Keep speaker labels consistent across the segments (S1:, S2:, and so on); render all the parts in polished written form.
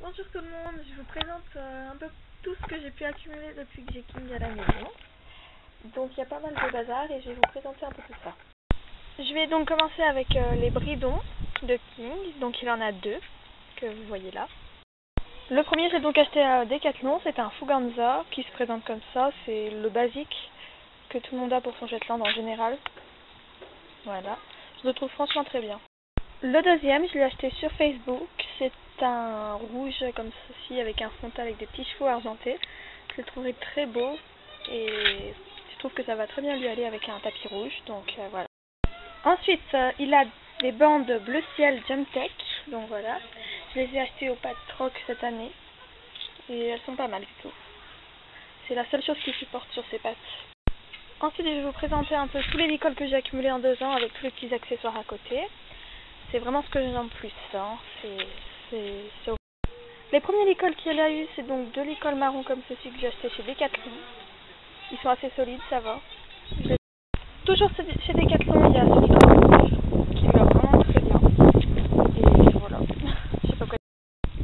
S1: Bonjour tout le monde, je vous présente un peu tout ce que j'ai pu accumuler depuis que j'ai King à la maison. Donc il y a pas mal de bazar et je vais vous présenter un peu tout ça. Je vais donc commencer avec les bridons de King, donc il en a deux que vous voyez là. Le premier j'ai donc acheté à Decathlon, c'est un Fuganza qui se présente comme ça, c'est le basique que tout le monde a pour son Shetland en général. Voilà, je le trouve franchement très bien. Le deuxième, je l'ai acheté sur Facebook, c'est un rouge comme ceci avec un frontal avec des petits chevaux argentés. Je le trouverai très beau et je trouve que ça va très bien lui aller avec un tapis rouge, donc voilà. Ensuite, il a des bandes bleu ciel Jump Tech, donc voilà. Je les ai achetées au Patrock cette année et elles sont pas mal du tout. C'est la seule chose qui supporte sur ses pattes. Ensuite, je vais vous présenter un peu tous les licols que j'ai accumulés en 2 ans avec tous les petits accessoires à côté. C'est vraiment ce que j'aime le plus, hein. C'est les premiers licols qu'il a eu, c'est donc 2 licols marrons comme ceci que j'ai acheté chez Decathlon. Ils sont assez solides, ça va. Toujours chez Decathlon, il y a ce licol rouge qui me va vraiment très bien. Et voilà, je sais pas quoi.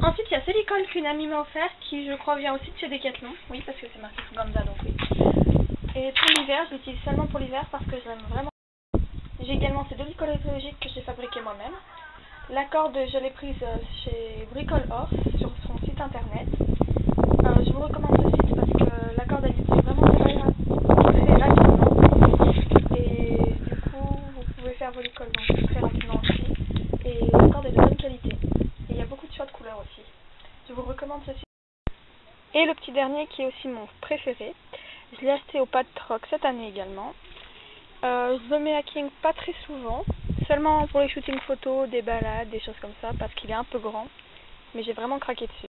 S1: Ensuite, il y a ce licol qu'une amie m'a offert qui, je crois, vient aussi de chez Decathlon. Oui, parce que c'est marqué Fuganza, donc oui. Et pour l'hiver, je l'utilise seulement pour l'hiver parce que je l'aime vraiment. J'ai également ces 2 licols écologiques que j'ai fabriqués moi-même. La corde, je l'ai prise chez Bricole Horse sur son site internet. Je vous recommande ce site parce que la corde elle utilise vraiment très rapidement. Et du coup, vous pouvez faire vos licoles donc très rapidement aussi. Et la corde est de bonne qualité. Et il y a beaucoup de choix de couleurs aussi. Je vous recommande ce site. Et le petit dernier qui est aussi mon préféré. Je l'ai acheté au Patrock cette année également. Je le mets à King pas très souvent, seulement pour les shootings photos, des balades, des choses comme ça, parce qu'il est un peu grand, mais j'ai vraiment craqué dessus.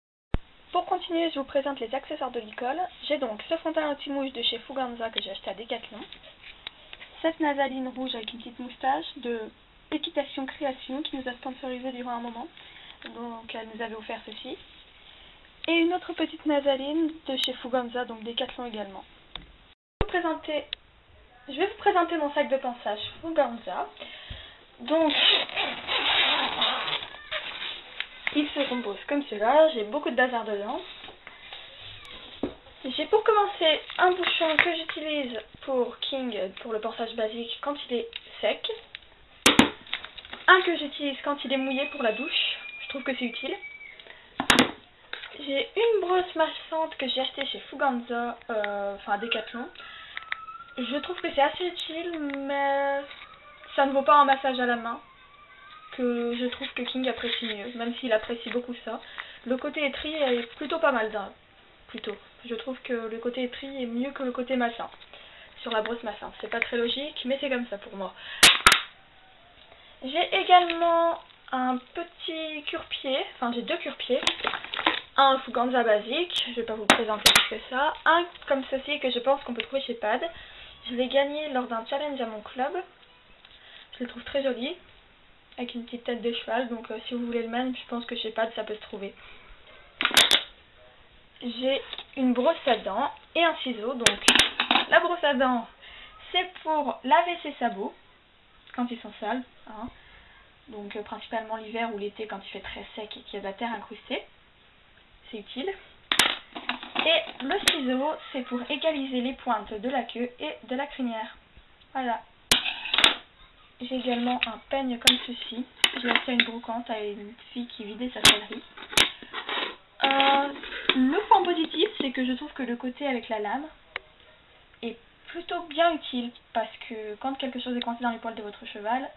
S1: Pour continuer, je vous présente les accessoires de licol. J'ai donc ce frontal anti-mouche de chez Fuganza que j'ai acheté à Decathlon, cette nasaline rouge avec une petite moustache de Équitation Création qui nous a sponsorisé durant un moment, donc elle nous avait offert ceci, et une autre petite nasaline de chez Fuganza, donc Decathlon également. Je vais vous présenter mon sac de pansage Fuganza. Donc, il se compose comme cela. J'ai beaucoup de bazar dedans. J'ai pour commencer un bouchon que j'utilise pour King, pour le pansage basique quand il est sec. Un que j'utilise quand il est mouillé pour la douche. Je trouve que c'est utile. J'ai une brosse massante que j'ai achetée chez Fuganza, enfin Decathlon. Je trouve que c'est assez utile, mais ça ne vaut pas un massage à la main, que je trouve que King apprécie mieux, même s'il apprécie beaucoup ça. Le côté étri est plutôt pas mal, plutôt. Je trouve que le côté étri est mieux que le côté massin, sur la brosse massin. C'est pas très logique, mais c'est comme ça pour moi. J'ai également un petit cure-pied, enfin j'ai 2 cure-pieds. Un Fuganza basique, je vais pas vous présenter plus que ça. Un comme ceci que je pense qu'on peut trouver chez Pad. Je l'ai gagné lors d'un challenge à mon club. Je le trouve très joli, avec une petite tête de cheval, donc si vous voulez le même, je pense que chez Pad ça peut se trouver. J'ai une brosse à dents et un ciseau, donc la brosse à dents c'est pour laver ses sabots quand ils sont sales, hein. Donc principalement l'hiver ou l'été quand il fait très sec et qu'il y a de la terre incrustée, c'est utile. Et le ciseau c'est pour égaliser les pointes de la queue et de la crinière. Voilà. J'ai également un peigne comme ceci. J'ai acheté une brocante à une fille qui vidait sa sellerie. Le point positif, c'est que je trouve que le côté avec la lame est plutôt bien utile, parce que quand quelque chose est coincé dans les poils de votre cheval,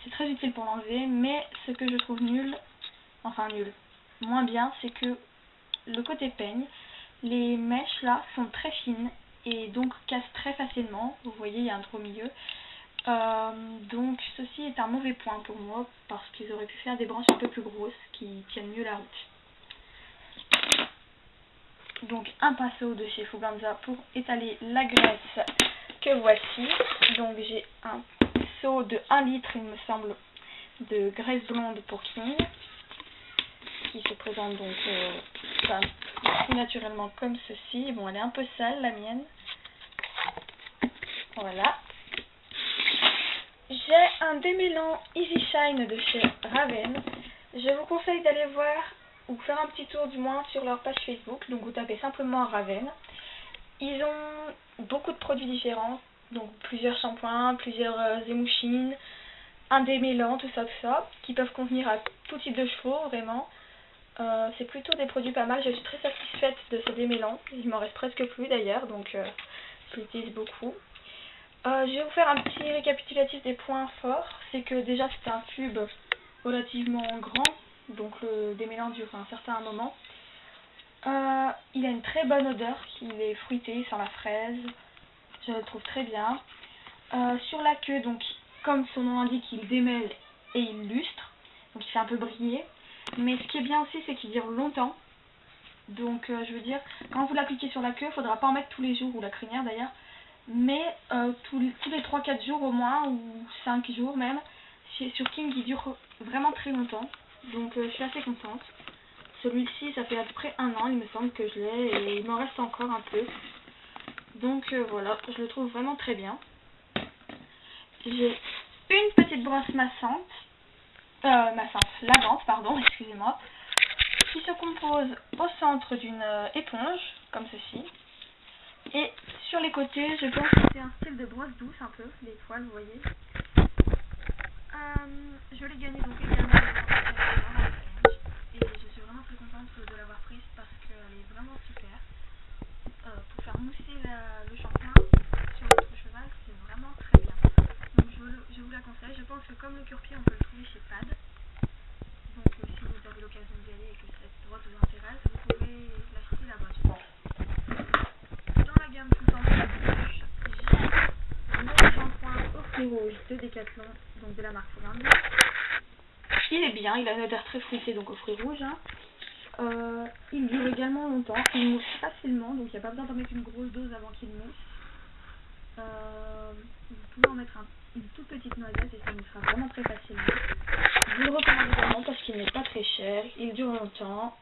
S1: c'est très utile pour l'enlever, mais ce que je trouve nul, moins bien, c'est que le côté peigne, les mèches là sont très fines et donc cassent très facilement. Vous voyez, il y a un trou au milieu. Donc ceci est un mauvais point pour moi parce qu'ils auraient pu faire des branches un peu plus grosses qui tiennent mieux la route. Donc un pinceau de chez Fuganza pour étaler la graisse que voici. Donc j'ai un seau de 1 litre il me semble de graisse blonde pour King qui se présente donc tout naturellement comme ceci. Bon, elle est un peu sale la mienne. Voilà. J'ai un démêlant Easy Shine de chez Raven. Je vous conseille d'aller voir ou faire un petit tour du moins sur leur page Facebook. Donc vous tapez simplement Raven. Ils ont beaucoup de produits différents, donc plusieurs shampoings, plusieurs émouchines, un démêlant, tout ça, qui peuvent convenir à tout type de cheveux, vraiment. C'est plutôt des produits pas mal, je suis très satisfaite de ce démêlant, il m'en reste presque plus d'ailleurs, donc je l'utilise beaucoup. Je vais vous faire un petit récapitulatif des points forts, c'est que déjà c'est un tube relativement grand, donc le démêlant dure un certain moment. Il a une très bonne odeur, il est fruité, il sent la fraise, je le trouve très bien. Sur la queue, donc comme son nom l'indique, il démêle et il lustre, donc il fait un peu briller. Mais ce qui est bien aussi, c'est qu'il dure longtemps. Donc je veux dire, quand vous l'appliquez sur la queue, il ne faudra pas en mettre tous les jours, ou la crinière d'ailleurs, mais tous les 3-4 jours au moins, ou 5 jours même. Sur King, il dure vraiment très longtemps, donc je suis assez contente. Celui-ci, ça fait à peu près 1 an, il me semble que je l'ai, et il m'en reste encore un peu. Donc voilà, je le trouve vraiment très bien. J'ai une petite brosse lavante, pardon, excusez-moi, qui se compose au centre d'une éponge, comme ceci. Et sur les côtés, je pense que c'est un style de brosse douce un peu, les poils, vous voyez. Je l'ai gagné donc également et je suis vraiment très contente de l'avoir prise parce qu'elle est vraiment super. Pour faire mousser le shampoing sur votre cheval, c'est vraiment très bien. Donc je vous la conseille, je pense que comme le cure-pied, on peut le trouver chez Pad. Donc si vous avez l'occasion d'y aller et que cette brosse vous intéresse, vous pouvez l'acheter là-bas, je pense. Dans la gamme tout en bas de bouche, j'ai le shampoing au fruits rouges de Decathlon, donc de la marque Fouland. Il est bien, il a une odeur très fruitée, donc aux fruits rouges. Il dure également longtemps, il mousse facilement, donc il n'y a pas besoin d'en mettre une grosse dose avant qu'il mousse. Vous pouvez en mettre une toute petite noisette et ça moussera vraiment très facilement. Je vous le recommande également parce qu'il n'est pas très cher, il dure longtemps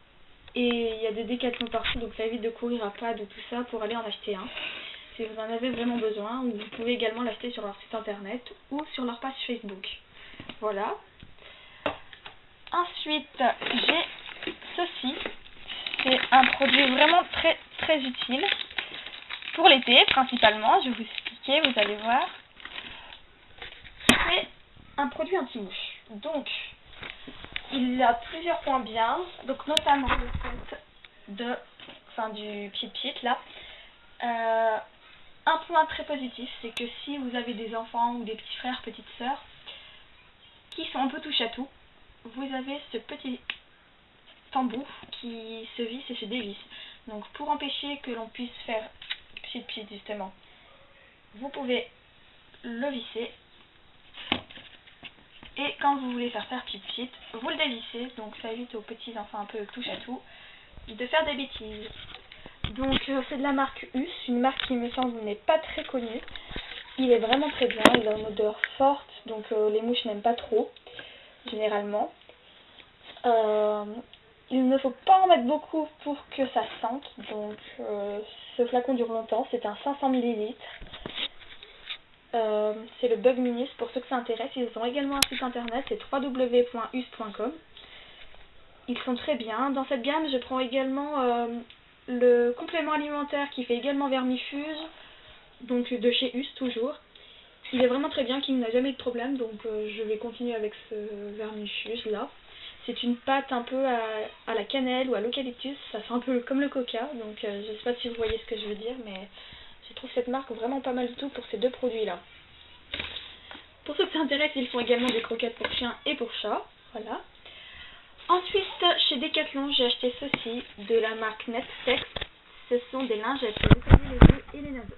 S1: et il y a des Décathlon partout, donc ça évite de courir à Pad ou tout ça pour aller en acheter un. Si vous en avez vraiment besoin, ou vous pouvez également l'acheter sur leur site internet ou sur leur page Facebook. Voilà. Ensuite, j'ai ceci. C'est un produit vraiment très utile. Pour l'été, principalement, je vais vous expliquer, vous allez voir. C'est un produit anti-mouche. Donc, il a plusieurs points bien. Donc, notamment le fait du pit là. Un point très positif, c'est que si vous avez des enfants ou des petits frères, petites sœurs, qui sont un peu touche à tout, vous avez ce petit tambour qui se visse et se dévisse. Donc pour empêcher que l'on puisse faire pit justement, vous pouvez le visser. Et quand vous voulez faire pit, vous le dévissez. Donc ça évite aux petits enfants un peu touche à tout de faire des bêtises. Donc c'est de la marque Us, une marque qui me semble n'est pas très connue. Il est vraiment très bien, il a une odeur forte, donc les mouches n'aiment pas trop, généralement. Il ne faut pas en mettre beaucoup pour que ça sente, donc ce flacon dure longtemps, c'est un 500 ml. C'est le Bug Minis, pour ceux que ça intéresse. Ils ont également un site internet, c'est www.us.com. Ils sont très bien. Dans cette gamme, je prends également le complément alimentaire qui fait également vermifuge, donc de chez Us toujours. Il est vraiment très bien, King n'a jamais eu de problème, donc je vais continuer avec ce vermifuge là. C'est une pâte un peu à la cannelle ou à l'eucalyptus, ça sent un peu comme le coca, donc je ne sais pas si vous voyez ce que je veux dire, mais je trouve cette marque vraiment pas mal du tout pour ces deux produits là. Pour ceux que ça intéresse, ils font également des croquettes pour chiens et pour chats, voilà. Ensuite, chez Decathlon, j'ai acheté ceci de la marque Netflix. Ce sont des lingettes pour nettoyer les yeux et les naseaux.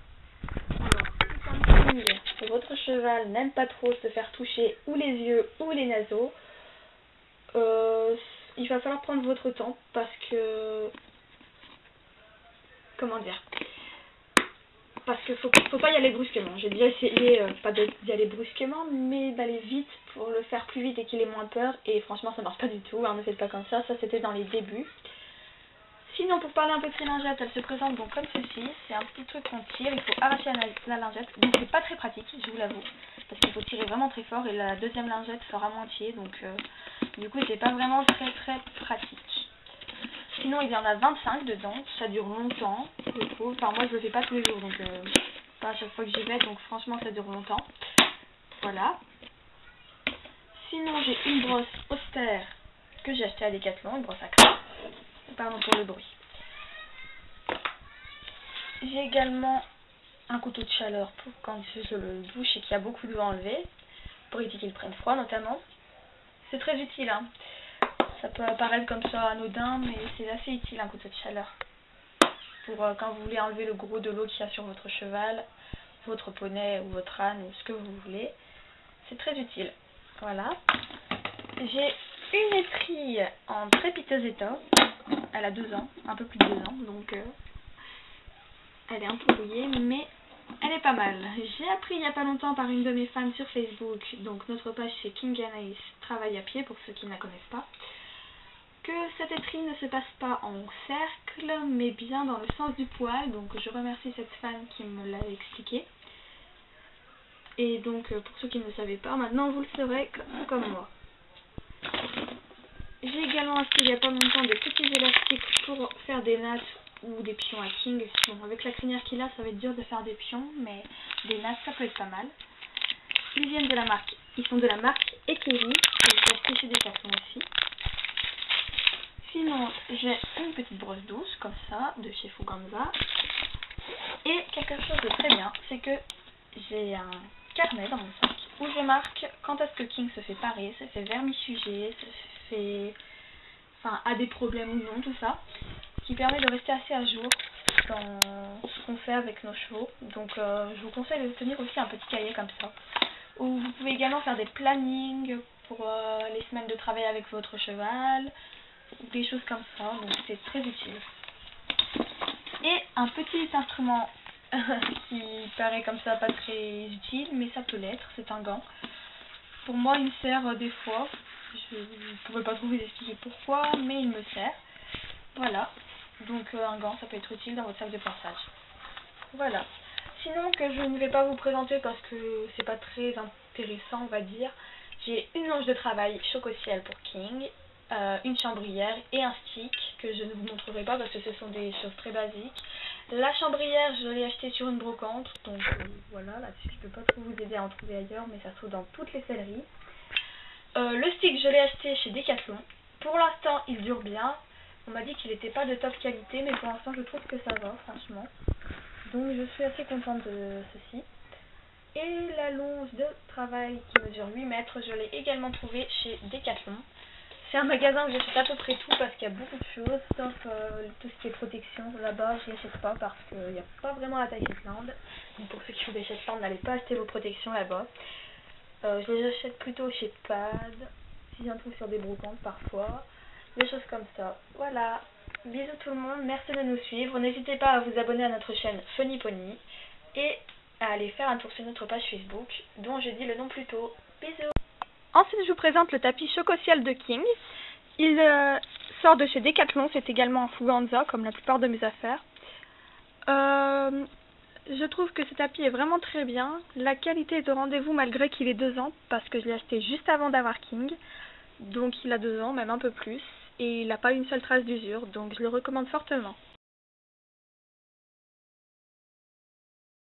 S1: Alors, si comme King, votre cheval n'aime pas trop se faire toucher ou les yeux ou les naseaux, il va falloir prendre votre temps parce que... Comment dire ? Parce qu'il faut pas y aller brusquement. J'ai déjà essayé, pas d'y aller brusquement, mais d'aller vite pour le faire plus vite et qu'il ait moins peur. Et franchement, ça marche pas du tout, hein, ne faites pas comme ça. Ça, c'était dans les débuts. Sinon, pour parler un peu de ces lingettes, elles se présentent donc comme ceci. C'est un petit truc qu'on tire, il faut arracher la lingette. Donc c'est pas très pratique, je vous l'avoue. Parce qu'il faut tirer vraiment très fort et la deuxième lingette sort à moitié. Donc du coup, c'est pas vraiment très pratique. Sinon il y en a 25 dedans, ça dure longtemps, je trouve. Enfin moi je le fais pas tous les jours, donc pas à chaque fois que j'y vais, donc franchement ça dure longtemps. Voilà. Sinon j'ai une brosse austère que j'ai achetée à Decathlon, une brosse à crème. Pardon pour le bruit. J'ai également un couteau de chaleur pour quand je le douche et qu'il y a beaucoup d'eau à enlever, pour éviter qu'il prenne froid notamment. C'est très utile, hein. Ça peut apparaître comme ça anodin, mais c'est assez utile un couteau de chaleur. Pour quand vous voulez enlever le gros de l'eau qu'il y a sur votre cheval, votre poney ou votre âne ou ce que vous voulez. C'est très utile. Voilà. J'ai une étrille en très piteux état. Elle a 2 ans, un peu plus de 2 ans, donc elle est un peu rouillée, mais elle est pas mal. J'ai appris il n'y a pas longtemps par une de mes fans sur Facebook, donc notre page c'est King Anaïs Travail à pied pour ceux qui ne la connaissent pas, que cette étrille ne se passe pas en cercle, mais bien dans le sens du poil. Donc je remercie cette fan qui me l'a expliqué. Et donc pour ceux qui ne le savaient pas, maintenant vous le saurez comme moi. J'ai également acheté il n'y a pas longtemps des petits élastiques pour faire des nattes ou des pions à King. Bon, avec la crinière qu'il a, ça va être dur de faire des pions, mais des nattes ça peut être pas mal. Ils viennent de la marque, ils sont de la marque Ekeri, que j'ai acheté chez Decathlon aussi. Sinon, j'ai une petite brosse douce, comme ça, de chez Fuganza. Et quelque chose de très bien, c'est que j'ai un carnet dans mon sac où je marque quand est-ce que King se fait parer, se fait vermifuger, se fait... Enfin, a des problèmes ou non, tout ça. Ce qui permet de rester assez à jour dans ce qu'on fait avec nos chevaux. Donc, je vous conseille de tenir aussi un petit cahier comme ça. Où vous pouvez également faire des plannings pour les semaines de travail avec votre cheval. Des choses comme ça, donc c'est très utile. Et un petit instrument qui paraît comme ça pas très utile, mais ça peut l'être, c'est un gant. Pour moi il me sert des fois, je ne pourrais pas trop vous expliquer pourquoi, mais il me sert. Voilà, donc un gant ça peut être utile dans votre sac de passage. Voilà. Sinon que je ne vais pas vous présenter parce que c'est pas très intéressant on va dire, j'ai une longe de travail choc-au-ciel pour King. Une chambrière et un stick que je ne vous montrerai pas parce que ce sont des choses très basiques. La chambrière je l'ai achetée sur une brocante, donc voilà, là-dessus je peux pas trop vous aider à en trouver ailleurs, mais ça se trouve dans toutes les selleries. Le stick je l'ai acheté chez Decathlon. Pour l'instant il dure bien. On m'a dit qu'il n'était pas de top qualité, mais pour l'instant je trouve que ça va franchement. Donc je suis assez contente de ceci. Et la longe de travail qui mesure 8 mètres, je l'ai également trouvée chez Decathlon. C'est un magasin où j'achète à peu près tout parce qu'il y a beaucoup de choses, sauf tout ce qui est protection. Là-bas, je n'y achète pas parce qu'il n'y a pas vraiment la taille Shetland. Donc pour ceux qui ont des Shetland, n'allez pas acheter vos protections là-bas. Je les achète plutôt chez Pad, si j'en trouve sur des brocantes parfois. Des choses comme ça. Voilà. Bisous tout le monde, merci de nous suivre. N'hésitez pas à vous abonner à notre chaîne Funny Pony et à aller faire un tour sur notre page Facebook, dont j'ai dit le nom plus tôt. Bisous. Ensuite, je vous présente le tapis choc-au-ciel de King. Il sort de chez Decathlon, c'est également en Fuganza, comme la plupart de mes affaires. Je trouve que ce tapis est vraiment très bien. La qualité est au rendez-vous malgré qu'il ait 2 ans, parce que je l'ai acheté juste avant d'avoir King. Donc il a 2 ans, même un peu plus. Et il n'a pas une seule trace d'usure, donc je le recommande fortement.